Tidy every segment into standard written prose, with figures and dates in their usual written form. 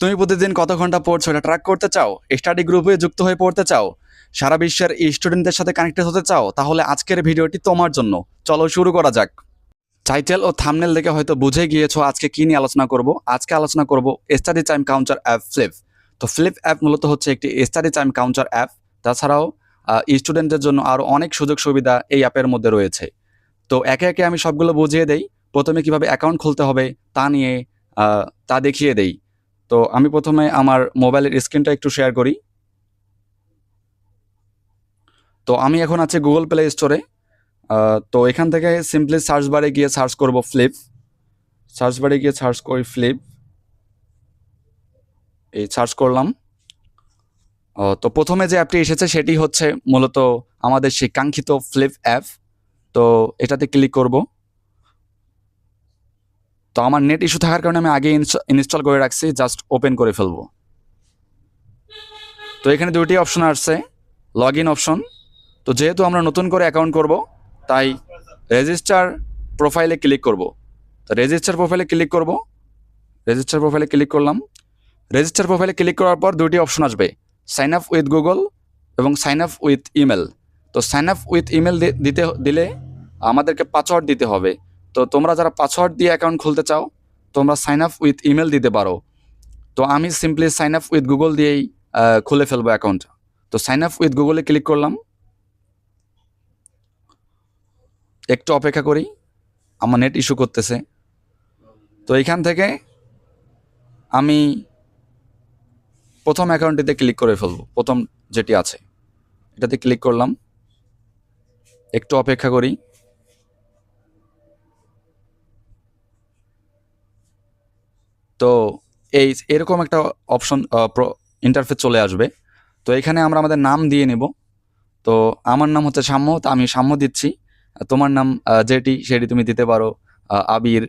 তুমি প্রতিদিন কত ঘন্টা পড়ছো এটা ট্র্যাক করতে চাও? স্টাডি গ্রুপে যুক্ত হয়ে পড়তে চাও? সারা বিশ্বের স্টুডেন্টদের সাথে কানেক্টেড হতে চাও? তাহলে আজকের ভিডিওটি তোমার জন্য। চলো শুরু করা যাক। টাইটেল ও থাম্বনেল দেখে হয়তো বুঝে গিয়েছো আজকে কি নিয়ে আলোচনা করব। আজকে আলোচনা করব study time counter app flip. তো ফ্লিপ অ্যাপ মূলত হচ্ছে একটি স্টাডি টাইম কাউন্টার অ্যাপ। তাছাড়াও স্টুডেন্টদের জন্য আরও অনেক সুযোগ সুবিধা এই অ্যাপের মধ্যে রয়েছে। তো একে একে আমি সবগুলো বুঝিয়ে দেই। প্রথমে কিভাবে অ্যাকাউন্ট খুলতে হবে তা দেখিয়ে দেই। তো আমি প্রথমে আমার মোবাইলের স্ক্রিনটা একটু শেয়ার করি। তো আমি এখন আছি গুগল প্লে স্টোরে। তো এখান থেকে সিম্পলি সার্চ বারে গিয়ে সার্চ করব ফ্লিপ। সার্চ বারে গিয়ে সার্চ করি ফ্লিপ। এই সার্চ করলাম। তো প্রথমে যে অ্যাপটি এসেছে সেটি হচ্ছে মূলত আমাদের সেই কাঙ্ক্ষিত ফ্লিপ অ্যাপ। তো এটাতে ক্লিক করব। তো আমার নেট ইস্যু থাকার কারণে আমি আগে ইনস্টল করে রাখছি, জাস্ট ওপেন করে ফেলবো। তো এখানে দুটি অপশন আসছে, লগ ইন অপশন। তো যেহেতু আমরা নতুন করে অ্যাকাউন্ট করব, তাই রেজিস্টার প্রোফাইলে ক্লিক করব। তো রেজিস্টার প্রোফাইলে ক্লিক করব। রেজিস্টার প্রোফাইলে ক্লিক করলাম। রেজিস্টার প্রোফাইলে ক্লিক করার পর দুটি অপশন আসবে, সাইন আপ উইথ গুগল এবং সাইন আপ উইথ ইমেল। তো সাইন আপ উইথ ইমেল দিলে আমাদেরকে পাসওয়ার্ড দিতে হবে। তো তোমরা যারা পাসওয়ার্ড দিয়ে অ্যাকাউন্ট খুলতে চাও, তোমরা সাইন আপ উইথ ইমেল দিতে পারো। তো আমি simply sign up with Google দিয়েই খুলে ফেলবো অ্যাকাউন্ট। তো সাইন আপ উইথ গুগলে ক্লিক করলাম। একটু অপেক্ষা করি, আমার নেট ইস্যু করতেছে। তো এইখান থেকে আমি প্রথম অ্যাকাউন্টটিতে ক্লিক করে ফেলবো, প্রথম যেটি আছে এটাতে ক্লিক করলাম। একটু অপেক্ষা করি। তো এরকম একটা অপশন ইন্টারফেস চলে আসবে। তো এখানে আমরা আমাদের নাম দিয়ে নেব। তো আমার নাম হচ্ছে সাম্য, তো আমি সাম্য দিচ্ছি। তোমার নাম সেটি তুমি দিতে পারো, আবির,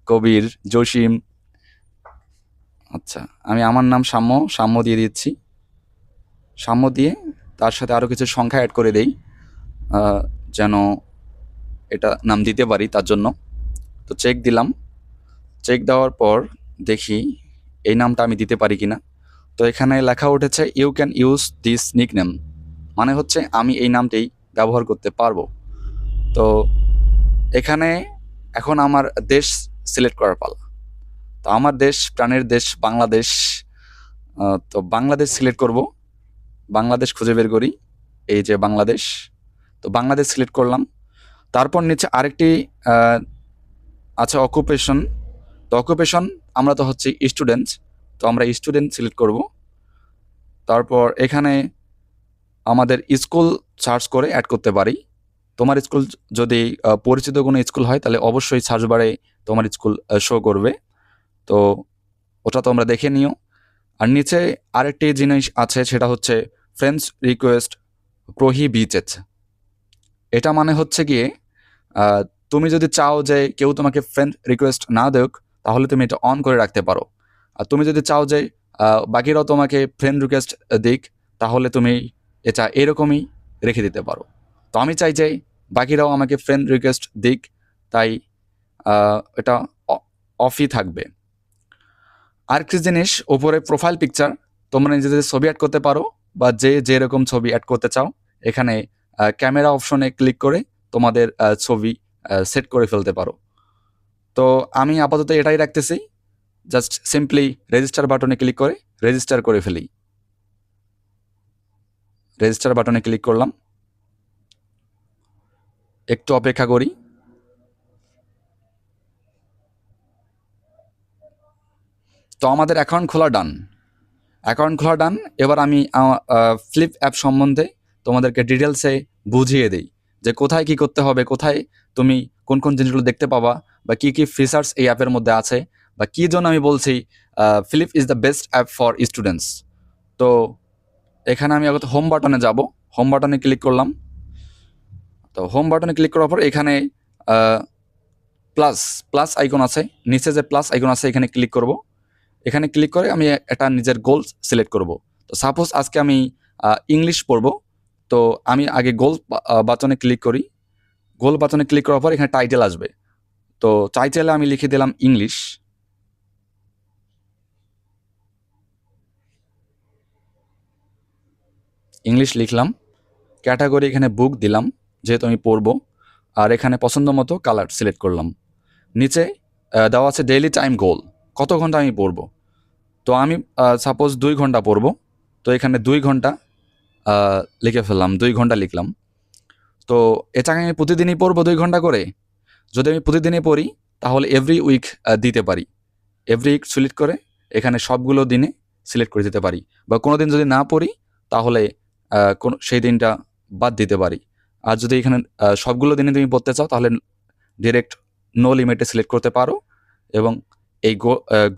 কবির, জসিম। আচ্ছা, আমি আমার নাম সাম্য দিয়ে দিচ্ছি। সাম্য দিয়ে তার সাথে আরও কিছু সংখ্যা অ্যাড করে দেই, যেন এটা নাম দিতে পারি তার জন্য। তো চেক দিলাম। চেক দেওয়ার পর দেখি এই নামটা আমি দিতে পারি কিনা। তো এখানে লেখা উঠেছে you can use this nickname, মানে হচ্ছে আমি এই নামটি ব্যবহার করতে পারবো। তো এখানে এখন আমার দেশ সিলেক্ট করার পালা। তো আমার দেশ, প্রাণের দেশ বাংলাদেশ। তো বাংলাদেশ সিলেক্ট করব। বাংলাদেশ খুঁজে বের করি, এই যে বাংলাদেশ। তো বাংলাদেশ সিলেক্ট করলাম। তারপর নিচে আরেকটি আছে অকুপেশন। তো অকুপেশন আমরা তো হচ্ছে স্টুডেন্ট, তো আমরা স্টুডেন্ট সিলেক্ট করব। তারপর এখানে আমাদের স্কুল সার্চ করে অ্যাড করতে পারি। তোমার স্কুল যদি পরিচিত কোনো স্কুল হয় তাহলে অবশ্যই সার্চ বারে তোমার স্কুল শো করবে। তো ওটা তোমরা দেখে নিও। আর নিচে আরেকটি জিনিস আছে, সেটা হচ্ছে ফ্রেন্ডস রিকোয়েস্ট প্রহিবিটেড। এটা মানে হচ্ছে গিয়ে তুমি যদি চাও যে কেউ তোমাকে ফ্রেন্ড রিকোয়েস্ট না দেখ, তাহলে তুমি এটা অন করে রাখতে পারো। আর তুমি যদি চাও যে বাকিরাও তোমাকে ফ্রেন্ড রিকোয়েস্ট দিক, তাহলে তুমি এটা এরকমই রেখে দিতে পারো। তো আমি চাই যে বাকিরাও আমাকে ফ্রেন্ড রিকোয়েস্ট দিক, তাই এটা অফই থাকবে। আরেকটি জিনিস, ওপরে প্রোফাইল পিকচার, তোমরা নিজেদের ছবি অ্যাড করতে পারো, বা যেরকম ছবি অ্যাড করতে চাও এখানে ক্যামেরা অপশনে ক্লিক করে তোমাদের ছবি সেট করে ফেলতে পারো। তো আমি আপাতত এটাই রাখতেছি। জাস্ট সিম্পলি রেজিস্টার বাটনে ক্লিক করে রেজিস্টার করে ফেলি। রেজিস্টার বাটনে ক্লিক করলাম। একটু অপেক্ষা করি। তো আমাদের অ্যাকাউন্ট খোলা ডান। এবার আমি ফ্লিপ অ্যাপ সম্বন্ধে তোমাদেরকে ডিটেলসে বুঝিয়ে দিই যে কোথায় কি করতে হবে, কোথায় তুমি কোন কোন জিনিসগুলো দেখতে পাবা, বা কি কি ফিচার্স এই অ্যাপের মধ্যে আছে, বা কী জন্য আমি বলছি flip is the best app for students. তো এখানে আমি আগত হোম বাটনে যাব। হোম বাটনে ক্লিক করলাম। তো হোম বাটনে ক্লিক করার পর এখানে প্লাস আইকন আছে, নিচে যে প্লাস আইকন আছে এখানে ক্লিক করব। এখানে ক্লিক করে আমি একটা নিজের গোল সিলেক্ট করব। তো সাপোজ আজকে আমি ইংলিশ পড়ব। তো আমি আগে গোল বাটনে ক্লিক করি। গোল বাটনে ক্লিক করার পর এখানে টাইটেল আসবে। তো টাইটেলে আমি লিখে দিলাম ইংলিশ। ইংলিশ লিখলাম, ক্যাটাগরি এখানে বুক দিলাম যেহেতু আমি পড়বো, আর এখানে পছন্দ মতো কালার সিলেক্ট করলাম। নিচে দেওয়া আছে ডেইলি টাইম গোল, কত ঘন্টা আমি পড়বো। তো আমি সাপোজ 2 ঘন্টা পড়বো, তো এখানে 2 ঘন্টা লিখে ফেললাম, 2 ঘন্টা লিখলাম। তো এটাকে আমি প্রতিদিনই পড়বো 2 ঘন্টা করে। যদি আমি প্রতিদিনই পড়ি তাহলে এভরি উইক দিতে পারি, এভরি উইক সিলেক্ট করে এখানে সবগুলো দিনে সিলেক্ট করে দিতে পারি, বা কোনো দিন যদি না পড়ি তাহলে সেই দিনটা বাদ দিতে পারি। আর যদি এখানে সবগুলো দিনে তুমি পড়তে চাও তাহলে ডিরেক্ট নো লিমিটে সিলেক্ট করতে পারো, এবং এই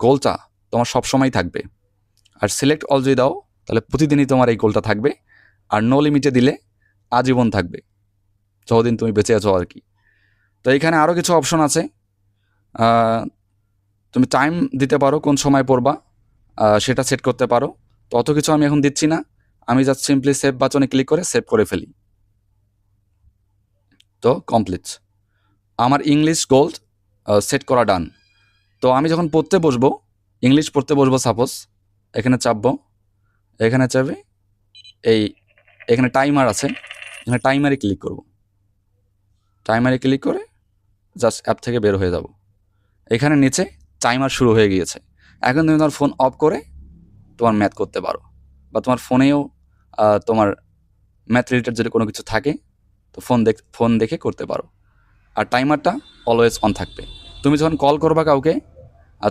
গোলটা তোমার সবসময় থাকবে। আর সিলেক্ট অল যদি দাও তাহলে প্রতিদিনই তোমার এই গোলটা থাকবে, আর নো লিমিটে দিলে আজীবন থাকবে, যতদিন তুমি বেঁচে আছো আর কি। তো এখানে আরও কিছু অপশন আছে, তুমি টাইম দিতে পারো কোন সময় পড়বা, সেটা সেট করতে পারো। তো অত কিছু আমি এখন দিচ্ছি না, আমি জাস্ট সিম্পলি সেভ বাটনে ক্লিক করে সেভ করে ফেলি। তো কমপ্লিট, আমার ইংলিশ গোল সেট করা ডান। তো আমি যখন পড়তে বসবো, ইংলিশ পড়তে বসবো সাপোজ, এখানে চাপবো, এখানে চাপে এখানে টাইমার আছে, এখানে টাইমারে ক্লিক করব, টাইমারে ক্লিক করে জাস্ট অ্যাপ থেকে বের হয়ে যাব। এখানে নিচে টাইমার শুরু হয়ে গিয়েছে। এখন তুমি তোমার ফোন অফ করে তোমার ম্যাথ করতে পারো, বা তোমার ফোনেও তোমার ম্যাথ রিলেটেড যদি কোনো কিছু থাকে তো ফোন দেখে করতে পারো। আর টাইমারটা অলওয়েজ অন থাকবে। তুমি যখন কল করবা কাউকে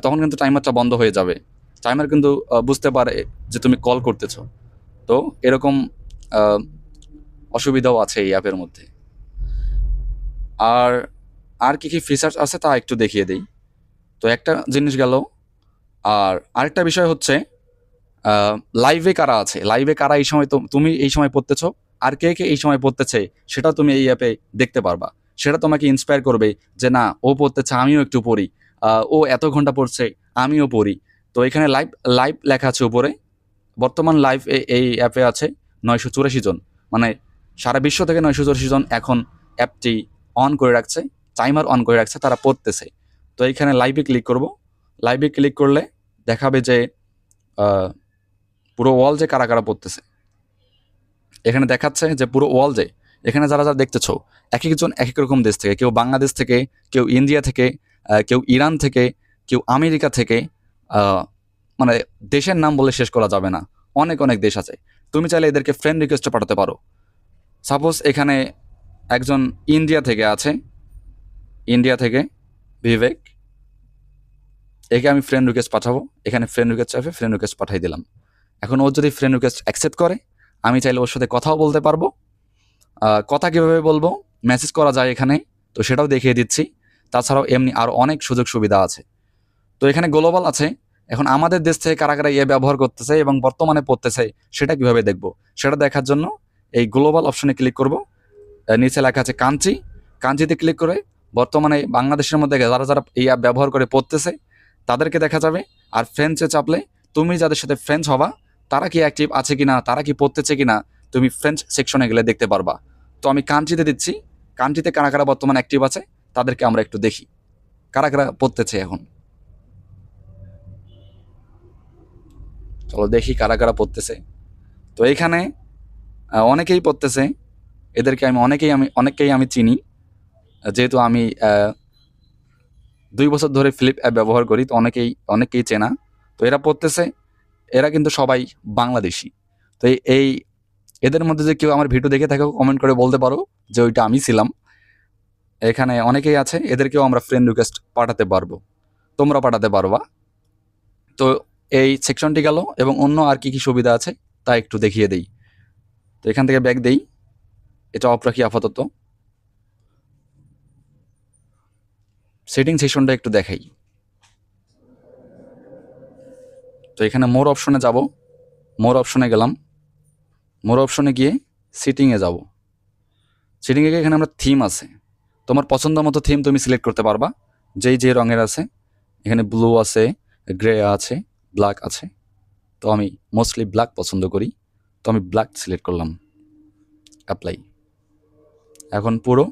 তখন কিন্তু টাইমারটা বন্ধ হয়ে যাবে। টাইমার কিন্তু বুঝতে পারে যে তুমি কল করতেছো। তো এরকম অসুবিধাও আছে এই অ্যাপের মধ্যে। আর কী কী ফিচার্স আছে তা একটু দেখিয়ে দিই। তো একটা জিনিস গেল, আর আরেকটা বিষয় হচ্ছে লাইভে কারা আছে, লাইভে কারা এই সময় তুমি এই সময় পড়তেছো, আর কে কে এই সময় পড়তেছে সেটাও তুমি এই অ্যাপে দেখতে পারবা। সেটা তোমাকে ইন্সপায়ার করবে যে না, ও পড়তেছে আমিও একটু পড়ি, ও এত ঘন্টা পড়ছে আমিও পড়ি। তো এখানে লাইভ লাইভ লেখা আছে উপরে। বর্তমান লাইভ এই অ্যাপে আছে 984 জন, মানে সারা বিশ্ব থেকে 984 জন এখন অ্যাপটি অন করে রাখছে, টাইমার অন করে রাখছে, তারা পড়তেছে। তো এইখানে লাইভে ক্লিক করব, লাইভে ক্লিক করলে দেখাবে যে পুরো ওয়াল যে কারা কারা পড়তেছে। এখানে দেখাচ্ছে যে পুরো ওয়াল যে এখানে যারা যারা দেখতেছো এক একজন এক এক রকম দেশ থেকে, কেউ বাংলাদেশ থেকে, কেউ ইন্ডিয়া থেকে, কেউ ইরান থেকে, কেউ আমেরিকা থেকে, মানে দেশের নাম বলে শেষ করা যাবে না, অনেক অনেক দেশ আছে। তুমি চাইলে এদেরকে ফ্রেন্ড রিকোয়েস্টে পাঠাতে পারো। সাপোজ এখানে একজন ইন্ডিয়া থেকে আছে, ইন্ডিয়া থেকে বিবেক, একে আমি ফ্রেন্ড রিকোয়েস্ট পাঠাবো। এখানে ফ্রেন্ড রিকোয়েস্ট চাইবে, ফ্রেন্ড রিকোয়েস্ট পাঠাই দিলাম। এখন ও যদি ফ্রেন্ড রিকোয়েস্ট অ্যাকসেপ্ট করে আমি চাইলে ওর সাথে কথাও বলতে পারবো। কথা কীভাবে বলবো, মেসেজ করা যায় এখানে, তো সেটাও দেখিয়ে দিচ্ছি। তাছাড়াও এমনি আরও অনেক সুযোগ সুবিধা আছে। তো এখানে গ্লোবাল আছে, এখন আমাদের দেশ থেকে কারা কারা ইয়ে ব্যবহার করতেছে এবং বর্তমানে পড়তেছে সেটা কিভাবে দেখব, সেটা দেখার জন্য এই গ্লোবাল অপশনে ক্লিক করব। নিচে লেখা আছে কান্ট্রি, কান্ট্রিতে ক্লিক করে বর্তমানে বাংলাদেশের মধ্যে যারা যারা এই অ্যাপ ব্যবহার করে পড়তেছে তাদেরকে দেখা যাবে। আর ফ্রেন্ডসে চাপলে তুমি যাদের সাথে ফ্রেন্ডস হবা তারা কি অ্যাক্টিভ আছে কিনা, তারা কি পড়তেছে কিনা তুমি ফ্রেন্ডস সেকশনে গেলে দেখতে পারবা। তো আমি কান্ট্রিতে দিচ্ছি, কান্ট্রিতে কারা কারা বর্তমানে অ্যাক্টিভ আছে তাদেরকে আমরা একটু দেখি কারা কারা পড়তেছে এখন। চলো দেখি কারা কারা পড়তেছে। তো এইখানে অনেকেই পড়তেছে, এদেরকে আমি অনেককেই আমি চিনি, যেহেতু আমি 2 বছর ধরে ফ্লিপ অ্যাপ ব্যবহার করি, তো অনেকেই চেনা। তো এরা পড়তেছে, এরা কিন্তু সবাই বাংলাদেশি। তো এদের মধ্যে যে কেউ আমার ভিডিও দেখে থাকো কমেন্ট করে বলতে পারো যে ওইটা আমি ছিলাম। এখানে অনেকেই আছে, এদেরকেও আমরা ফ্রেন্ড রিকোয়েস্ট পাঠাতে পারবো, তোমরা পাঠাতে পারবা। তো এই সেকশনটি গেল, এবং অন্য আর কি কি সুবিধা আছে তা একটু দেখিয়ে দেই। তো এখান থেকে ব্যাক দেই, এটা অফ রাখি আপাতত। সেটিং সেকশনটা একটু দেখাই। তো এখানে মোর অপশনে যাব, মোর অপশনে গেলাম, মোর অপশনে গিয়ে সিটিংয়ে যাব। সিটিংয়ে গিয়ে এখানে আমরা থিম আছে, তোমার পছন্দ মতো থিম তুমি সিলেক্ট করতে পারবা, যে রঙের আছে। এখানে ব্লু আছে, গ্রে আছে, ব্ল্যাক আছে। তো আমি মোস্টলি ব্ল্যাক পছন্দ করি, তো আমি ব্ল্যাক সিলেক্ট করলাম, অ্যাপ্লাই। এখন পুরো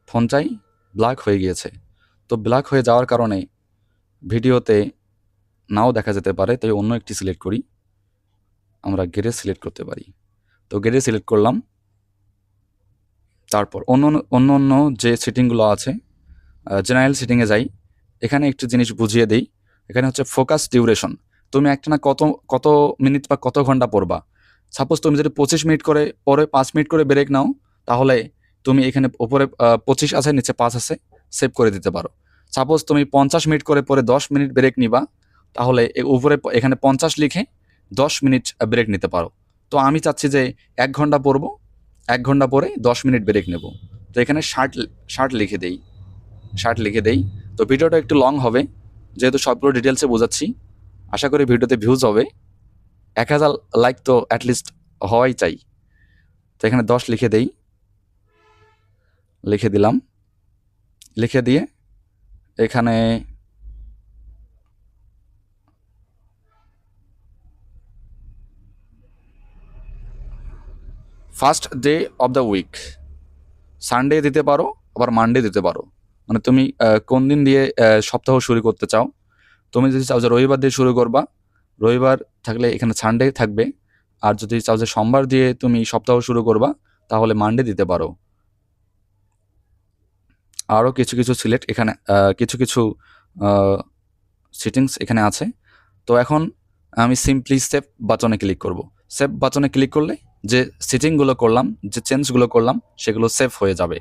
ফোনটাই ব্ল্যাক হয়ে গিয়েছে। তো ব্ল্যাক হয়ে যাওয়ার কারণে ভিডিওতে নাও দেখা যেতে পারে, তাই অন্য একটি সিলেক্ট করি, আমরা গ্রে সিলেক্ট করতে পারি। তো গেটে সিলেক্ট করলাম। তারপর অন্য অন্য যে সেটিংগুলো আছে, জেনারেল সেটিংয়ে যাই। এখানে একটু জিনিস বুঝিয়ে দিই। এখানে হচ্ছে ফোকাস ডিউরেশন। তুমি একটা না কত মিনিট বা কত ঘন্টা পড়বা। সাপোজ তুমি যদি 25 মিনিট করে পরে 5 মিনিট করে ব্রেক নাও, তাহলে তুমি এখানে উপরে 25 আছে, নিচে 5 আছে, সেভ করে দিতে পারো। সাপোজ তুমি 50 মিনিট করে পরে 10 মিনিট ব্রেক নিবা, তাহলে উপরে এখানে 50 লিখে 10 মিনিট ব্রেক নিতে পারো। তো আমি চাচ্ছি যে 1 ঘন্টা পড়বো, 1 ঘন্টা পরে 10 মিনিট ব্রেক নেব। তো এখানে 60 লিখে দেই, 60 লিখে দেই। তো ভিডিওটা একটু লং হবে, যেহেতু সবগুলো ডিটেলসে বোঝাচ্ছি। আশা করি ভিডিওতে ভিউজ হবে। 1000 লাইক তো অ্যাটলিস্ট হওয়াই চাই। তো এখানে 10 লিখে দেই, লিখে দিলাম। লিখে দিয়ে এখানে first day of the week, Sunday দিতে পারো, আবার মানডে দিতে পারো। মানে তুমি কোন দিন দিয়ে সপ্তাহ শুরু করতে চাও। তুমি যদি চাও যে রবিবার দিয়ে শুরু করবা, রবিবার থাকলে এখানে সানডে থাকবে। আর যদি চাও যে সোমবার দিয়ে তুমি সপ্তাহ শুরু করবা, তাহলে মানডে দিতে পারো। আরও কিছু সিলেক্ট এখানে কিছু সেটিংস এখানে আছে। তো এখন আমি সিম্পলি সেভ বাটনে ক্লিক করব। সেভ বাটনে ক্লিক করলে যে সেটিংগুলো করলাম, যে চেঞ্জগুলো করলাম, সেগুলো সেভ হয়ে যাবে।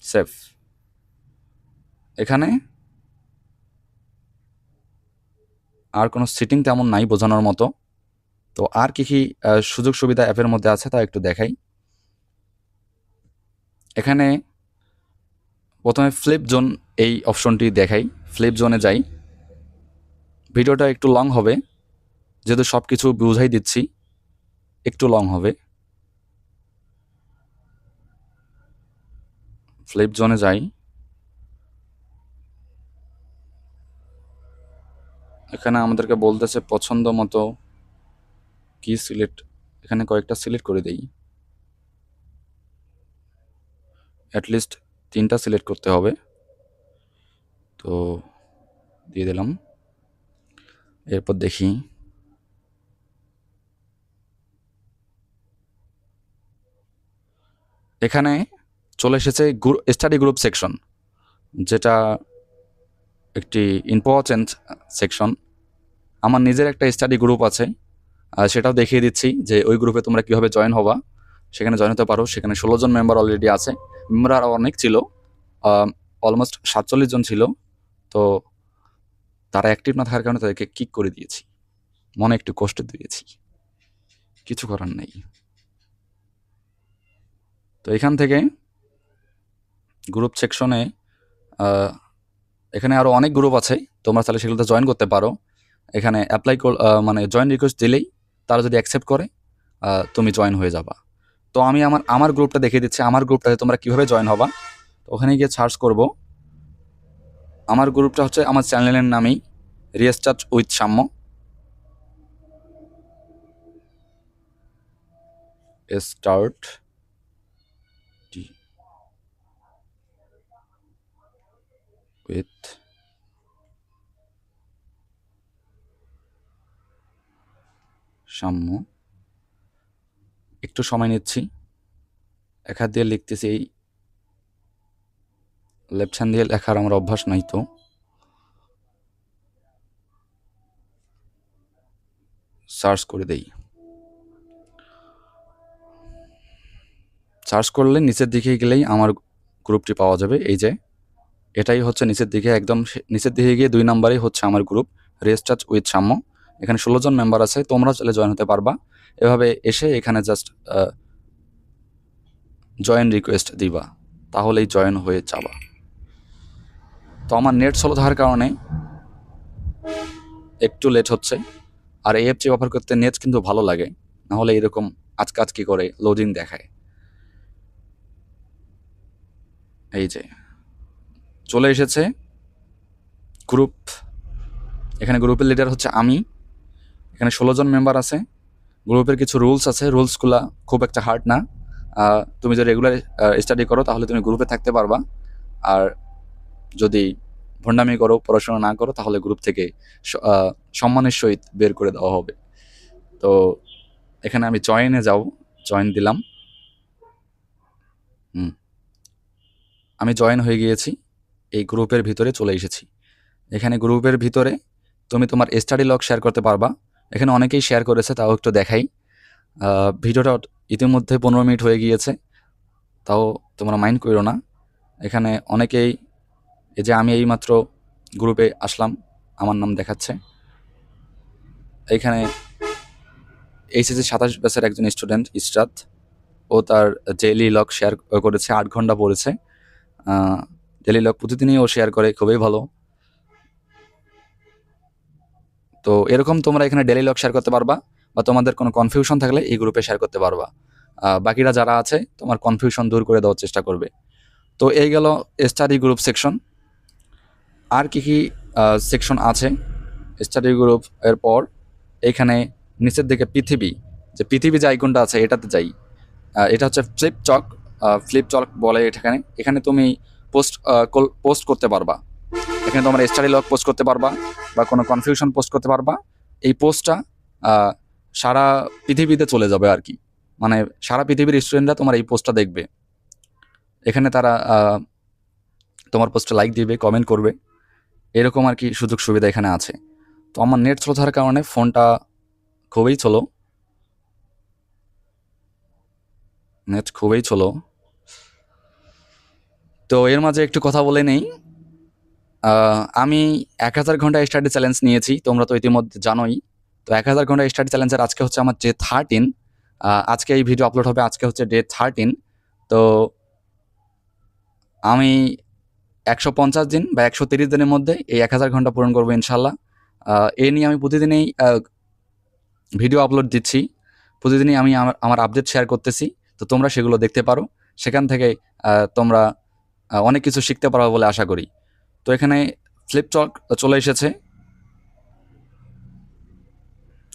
সেভ। এখানে আর কোনো সেটিং তেমন নাই বোঝানোর মতো। তো আর কি সুযোগ সুবিধা অ্যাপের মধ্যে আছে তা একটু দেখাই। এখানে প্রথমে ফ্লিপ জোন এই অপশনটি দেখাই। ফ্লিপ জোনে যাই। ভিডিওটা একটু লং হবে, যেহেতু সব কিছু বুঝাই দিচ্ছি, একটু লং হবে। ফ্লিপ জোনে যাই। এখানে আমাদেরকে বলতেছে পছন্দ মতো কি সিলেক্ট। এখানে কয়েকটা সিলেক্ট করে দেই, অ্যাটলিস্ট 3টা সিলেক্ট করতে হবে। তো দিয়ে দিলাম। এরপর দেখি এখানে চলে এসেছে স্টাডি গ্রুপ সেকশন, যেটা একটি ইম্পর্ট্যান্ট সেকশন। আমার নিজের একটা স্টাডি গ্রুপ আছে, সেটাও দেখিয়ে দিচ্ছি যে ওই গ্রুপে তোমরা কীভাবে জয়েন হবা। সেখানে জয়েন হতে পারো। সেখানে 16 জন মেম্বার অলরেডি আছে। মেম্বার আরও অনেক ছিল, অলমোস্ট 47 জন ছিল। তো তারা অ্যাক্টিভ না থাকার কারণে তাদেরকে কিক করে দিয়েছি। মনে একটু কষ্ট দিয়েছি, কিছু করার নেই। তো এখান থেকে গ্রুপ সেকশনে এখানে আরও অনেক গ্রুপ আছে, তোমরা তাহলে সেগুলোতে জয়েন করতে পারো। এখানে অ্যাপ্লাই মানে জয়েন রিকোয়েস্ট দিলেই তারা যদি অ্যাকসেপ্ট করে, তুমি জয়েন হয়ে যাবা। তো আমি আমার গ্রুপটা দেখিয়ে দিচ্ছি, আমার গ্রুপটাতে তোমরা কীভাবে জয়েন হবা। তো ওখানে গিয়ে সার্চ করব। আমার গ্রুপটা হচ্ছে আমার চ্যানেলের নামেই, রিস্টার্ট উইথ সাম্য। স্টার্ট উইথ সাম্য। একটু সময় নিচ্ছি, এক হাত দিয়ে লিখতেছি। এই লেফট হ্যান্ড দিয়ে লেখার আমার অভ্যাস নাই। তো সার্চ করে দেই। সার্চ করলে নিচের দিকে গেলেই আমার গ্রুপটি পাওয়া যাবে। এই যে এটাই হচ্ছে নিচের দিকে, একদম নিচের দিকে গিয়ে 2 নাম্বারেই হচ্ছে আমার গ্রুপ, রিস্টার্ট উইথ সাম্য। এখানে 16 জন মেম্বার আছে, তোমরা চলে জয়েন হতে পারবা। এভাবে এসে এখানে জাস্ট জয়েন রিকোয়েস্ট দিবা, তাহলেই জয়েন হয়ে যাবা। তো আমার নেট স্লো থাকার কারণে একটু লেট হচ্ছে। আর এই অ্যাপটি ব্যবহার করতে নেট কিন্তু ভালো লাগে, নাহলে এরকম আজকাজকি করে লোডিং দেখায়। এই যে চলে এসেছে গ্রুপ। এখানে গ্রুপের লিডার হচ্ছে আমি। এখানে 16 জন মেম্বার আছে। গ্রুপের কিছু রুলস আছে, রুলসগুলো খুব একটা হার্ড না। তুমি যদি রেগুলার স্টাডি করো তাহলে তুমি গ্রুপে থাকতে পারবা। আর যদি ভণ্ডামি করো, পড়াশোনা না করো, তাহলে গ্রুপ থেকে সম্মানের সহিত বের করে দেওয়া হবে। তো এখানে আমি জয়েনে যাব, জয়েন দিলাম। আমি জয়েন হয়ে গিয়েছি, এই গ্রুপের ভিতরে চলে এসেছি। এখানে গ্রুপের ভিতরে তুমি তোমার স্টাডি লগ শেয়ার করতে পারবা। এখানে অনেকেই শেয়ার করেছে, তাও একটু দেখাই। ভিডিওটা ইতিমধ্যে 15 মিনিট হয়ে গিয়েছে, তাও তোমরা মাইন্ড করো না। এখানে অনেকেই, এই যে আমি এইমাত্র গ্রুপে আসলাম, আমার নাম দেখাচ্ছে। এইখানে এইচএসসি 27 ব্যাচের একজন স্টুডেন্ট ইসরাত, ও তার ডেইলি লগ শেয়ার করেছে, 8 ঘন্টা পড়েছে। ডেইলি লগ প্রতিদিনই ও শেয়ার করে, খুবই ভালো। তো এরকম তোমরা এখানে ডেইলি লগ শেয়ার করতে পারবা, বা তোমাদের কোনো কনফিউশন থাকলে এই গ্রুপে শেয়ার করতে পারবা। বাকিরা যারা আছে তোমার কনফিউশন দূর করে দেওয়ার চেষ্টা করবে। তো এই গেল স্টাডি গ্রুপ সেকশন। আর কি কি সেকশন আছে স্টাডি গ্রুপ এর পর? এইখানে নিচের দিকে পৃথিবী, যে পৃথিবী যে আইকনটা আছে এটাতে যাই। এটা হচ্ছে ফ্লিপচক। ফ্লিপচক বলে এখানে। এখানে তুমি পোস্ট করতে পারবা। এখানে তোমার স্টাডি লগ পোস্ট করতে পারবা, বা কোনো কনফিউশন পোস্ট করতে পারবা। এই পোস্টটা সারা পৃথিবীতে চলে যাবে আর কি, মানে সারা পৃথিবীর স্টুডেন্টরা তোমার এই পোস্টটা দেখবে। এখানে তারা তোমার পোস্টে লাইক দিবে, কমেন্ট করবে, এরকম আর কি সুযোগ সুবিধা এখানে আছে। তো আমার নেট স্লো থাকার কারণে ফোনটা খুবই স্লো, নেট খুবই স্লো। তো এর মাঝে একটু কথা বলে নেই। আমি 1000 ঘন্টা স্টাডি চ্যালেঞ্জ নিয়েছি, তোমরা তো ইতিমধ্যে জানোই। তো 1000 ঘন্টা স্টাডি চ্যালেঞ্জের আজকে হচ্ছে আমার ডে 13। আজকে এই ভিডিও আপলোড হবে, আজকে হচ্ছে ডে 13। তো আমি 150 দিন বা 130 দিনের মধ্যে এই 1000 ঘন্টা পূরণ করবো ইনশাল্লাহ। এ নিয়ে আমি প্রতিদিনই ভিডিও আপলোড দিচ্ছি, প্রতিদিনই আমি আমার আপডেট শেয়ার করতেছি। তো তোমরা সেগুলো দেখতে পারো, সেখান থেকে তোমরা অনেক কিছু শিখতে পারো বলে আশা করি। তো এখানে ফ্লিপচক চলে এসেছে।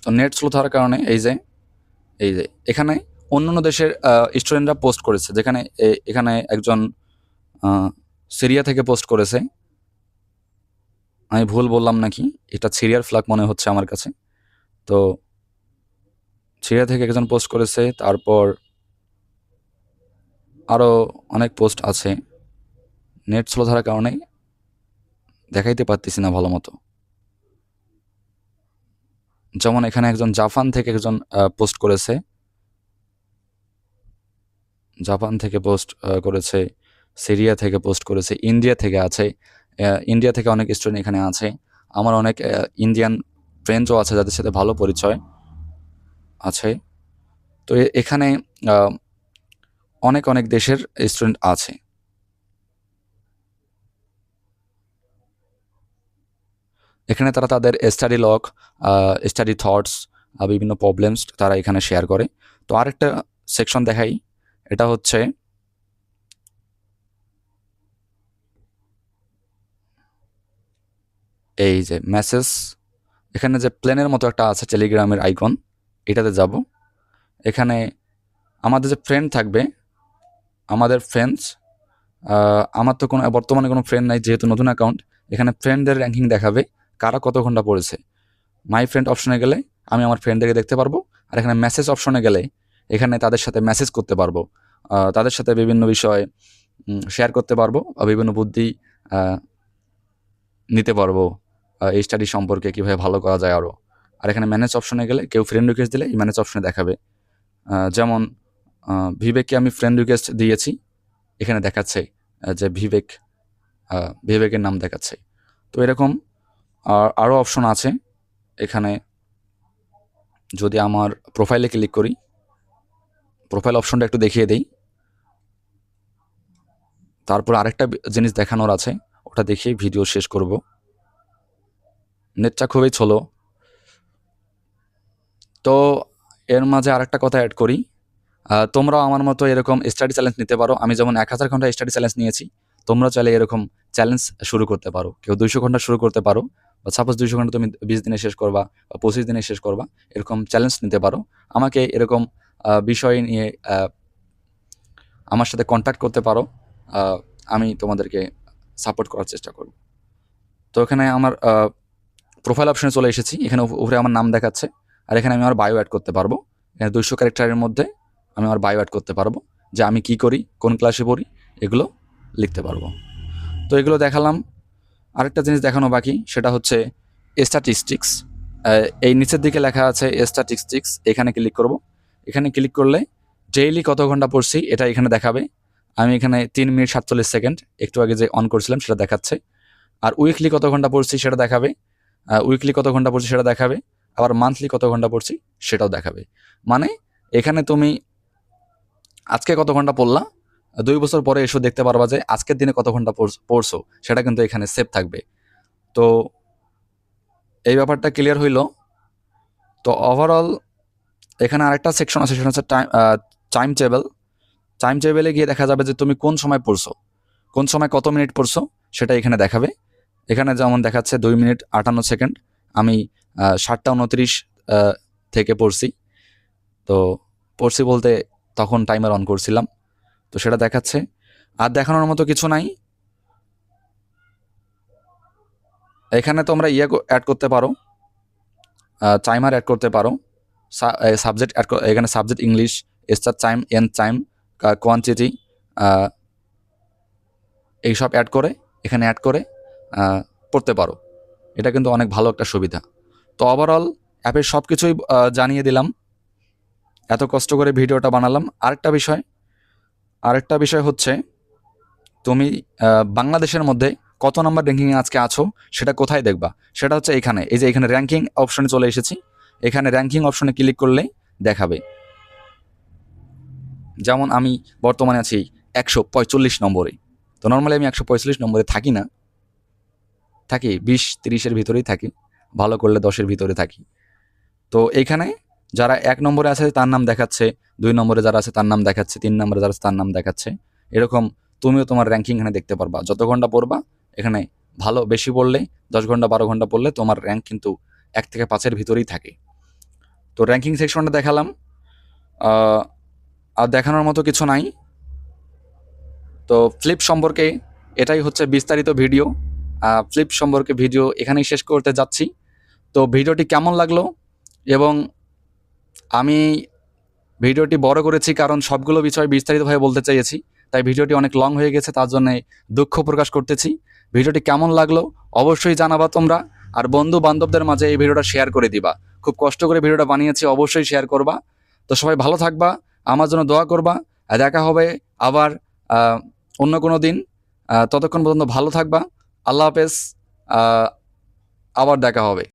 তো নেট স্লো থাকার কারণে এই যে এখানে অন্যান্য দেশের স্টুডেন্টরা পোস্ট করেছে, যেখানে এখানে একজন সিরিয়া থেকে পোস্ট করেছে। আমি ভুল বললাম নাকি, এটা সিরিয়ার ফ্ল্যাগ মনে হচ্ছে আমার কাছে। তো সিরিয়া থেকে একজন পোস্ট করেছে, তারপর আরও অনেক পোস্ট আছে। নেট স্লো থাকার কারণে দেখাইতে পারতেছি না ভালো মতো। যেমন এখানে একজন জাপান থেকে একজন পোস্ট করেছে, জাপান থেকে পোস্ট করেছে, সিরিয়া থেকে পোস্ট করেছে, ইন্ডিয়া থেকে আছে। ইন্ডিয়া থেকে অনেক স্টুডেন্ট এখানে আছে। আমার অনেক ইন্ডিয়ান ফ্রেন্ডসও আছে যাদের সাথে ভালো পরিচয় আছে। তো এখানে অনেক অনেক দেশের স্টুডেন্ট আছে। এখানে তারা তাদের স্টাডি লগ, স্টাডি থটস, বিভিন্ন প্রবলেমস তারা এখানে শেয়ার করে। তো আরেকটা সেকশন দেখাই, এটা হচ্ছে এই যে মেসেজ। এখানে যে প্লেনের মতো একটা আছে টেলিগ্রামের আইকন, এটাতে যাব। এখানে আমাদের যে ফ্রেন্ড থাকবে, আমাদের ফ্রেন্ডস, আমার তো বর্তমানে কোনো ফ্রেন্ড নাই যেহেতু নতুন অ্যাকাউন্ট। এখানে ফ্রেন্ডদের র্যাঙ্কিং দেখাবে, কারা কত ঘন্টা পড়েছে। মাই ফ্রেন্ড অপশনে গেলে আমি আমার ফ্রেন্ডদেরকে দেখতে পারবো। আর এখানে মেসেজ অপশনে গেলে এখানে তাদের সাথে মেসেজ করতে পারবো, তাদের সাথে বিভিন্ন বিষয় শেয়ার করতে পারবো, বিভিন্ন বুদ্ধি নিতে পারবো এই স্টাডি সম্পর্কে, কীভাবে ভালো করা যায় আরও। আর এখানে ম্যানেজ অপশনে গেলে কেউ ফ্রেন্ড রিকোয়েস্ট দিলে এই ম্যানেজ অপশনে দেখাবে। যেমন বিবেককে আমি ফ্রেন্ড রিকোয়েস্ট দিয়েছি, এখানে দেখাচ্ছে যে বিবেকের নাম দেখাচ্ছে। তো এরকম আরও অপশন আছে এখানে। যদি আমার প্রোফাইলে ক্লিক করি, প্রোফাইল অপশনটা একটু দেখিয়ে দেই। তারপর আরেকটা জিনিস দেখানোর আছে, ওটা দেখিয়ে ভিডিও শেষ করব। নেটটা খুবই স্লো। তো এর মাঝে আরেকটা কথা অ্যাড করি, তোমরাও আমার মতো এরকম স্টাডি চ্যালেঞ্জ নিতে পারো। আমি যেমন 1000 ঘন্টা স্টাডি চ্যালেঞ্জ নিয়েছি, তোমরা চাইলে এরকম চ্যালেঞ্জ শুরু করতে পারো। কেউ 200 ঘন্টা শুরু করতে পারো, বা সাপোজ 200 ঘন্টা তুমি 20 দিনে শেষ করবা বা 25 দিনে শেষ করবা, এরকম চ্যালেঞ্জ নিতে পারো। আমাকে এরকম বিষয় নিয়ে আমার সাথে কন্ট্যাক্ট করতে পারো, আমি তোমাদেরকে সাপোর্ট করার চেষ্টা করব। তো এখানে আমার প্রোফাইল অপশনে চলে এসেছি। এখানে উপরে আমার নাম দেখাচ্ছে, আর এখানে আমি আমার বায়ো অ্যাড করতে পারবো। এখানে 200 ক্যারেক্টারের মধ্যে আমি আমার বায়ো অ্যাড করতে পারবো, যে আমি কি করি, কোন ক্লাসে পড়ি, এগুলো লিখতে পারবো। তো এগুলো দেখালাম। আরেকটা জিনিস দেখানো বাকি, সেটা হচ্ছে স্ট্যাটিস্টিক্স। এই নিচের দিকে লেখা আছে স্ট্যাটিস্টিক্স, এখানে ক্লিক করব। এখানে ক্লিক করলে ডেইলি কত ঘন্টা পড়ছি এটা এখানে দেখাবে। আমি এখানে 3 মিনিট 47 সেকেন্ড একটু আগে যে অন করছিলাম সেটা দেখাচ্ছে। আর উইকলি কত ঘন্টা পড়ছি সেটা দেখাবে, উইকলি কত ঘন্টা পড়ছি সেটা দেখাবে, আবার মান্থলি কত ঘন্টা পড়ছি সেটাও দেখাবে। মানে এখানে তুমি আজকে কত ঘন্টা পড়লা, 2 বছর পরে এসে দেখতে পারবা যে আজকের দিনে কত ঘন্টা পড়ছো, সেটা কিন্তু এখানে সেভ থাকবে। তো এই ব্যাপারটা ক্লিয়ার হইল। তো ওভারঅল এখানে আরেকটা সেকশন আছে, সেটা হচ্ছে টাইম টেবিল। টাইম টেবিলে গিয়ে দেখা যাবে যে তুমি কোন সময় পড়ছো, কোন সময় কত মিনিট পড়ছো সেটা এখানে দেখাবে। এখানে যেমন দেখাচ্ছে 2 মিনিট 58 সেকেন্ড, আমি 7টা 29 থেকে পড়ছি। তো পড়ছি বলতে তখন টাইমার অন করছিলাম, তো সেটা দেখাচ্ছে। আর দেখানোর মতো কিছু নাই। এখানে তোমরা অ্যাড করতে পারো, টাইমার অ্যাড করতে পারো, সাবজেক্ট অ্যাড, এখানে subject English, start time, end time, quantity, এইসব অ্যাড করে এখানে অ্যাড করে পড়তে পারো। এটা কিন্তু অনেক ভালো একটা সুবিধা। তো ওভারঅল অ্যাপের সব কিছুই জানিয়ে দিলাম, এত কষ্ট করে ভিডিওটা বানালাম। আরেকটা বিষয় হচ্ছে, তুমি বাংলাদেশের মধ্যে কত নাম্বার র্যাঙ্কিংয়ে আজকে আছো সেটা কোথায় দেখবা, সেটা হচ্ছে এখানে, এই যে এখানে র্যাঙ্কিং অপশনে চলে এসেছি। এখানে র্যাঙ্কিং অপশনে ক্লিক করলে দেখাবে। যেমন আমি বর্তমানে আছি 145 নম্বরে। তো নর্মালি আমি 145 নম্বরে থাকি না, থাকি 20-30-এর ভিতরেই থাকি, ভালো করলে 10-এর ভিতরে থাকি। তো এইখানে যারা 1 নম্বরে আছে তার নাম দেখাচ্ছে, 2 নম্বরে যারা আছে তার নাম দেখাচ্ছে, 3 নম্বরে যারা আছে তার নাম দেখাচ্ছে। এরকম তুমিও তোমার র্যাঙ্কিং এখানে দেখতে পারবা। যত ঘন্টা পড়বা এখানে ভালো, বেশি পড়লে 10 ঘন্টা 12 ঘন্টা পড়লে তোমার র্যাঙ্ক কিন্তু 1 থেকে 5-এর ভিতরেই থাকে। তো র্যাঙ্কিং সেকশনটা দেখালাম, আর দেখানোর মতো কিছু নাই। তো ফ্লিপ সম্পর্কে এটাই হচ্ছে বিস্তারিত ভিডিও। ফ্লিপ সম্পর্কে ভিডিও এখানেই শেষ করতে যাচ্ছি। তো ভিডিওটি কেমন লাগলো, এবং আমি ভিডিওটি বড় করেছি কারণ সবগুলো বিষয় বিস্তারিতভাবে বলতে চেয়েছি, তাই ভিডিওটি অনেক লং হয়ে গেছে, তার জন্য দুঃখ প্রকাশ করতেছি। ভিডিওটি কেমন লাগলো অবশ্যই জানাবা তোমরা, আর বন্ধু বান্ধবদের মাঝে এই ভিডিওটা শেয়ার করে দিবা। খুব কষ্ট করে ভিডিওটা বানিয়েছি, অবশ্যই শেয়ার করবা। তো সবাই ভালো থাকবা, আমার জন্য দোয়া করবা। দেখা হবে আবার অন্য কোনো দিন। ততক্ষণ পর্যন্ত ভালো থাকবা। আল্লাহ হাফেজ, আবার দেখা হবে।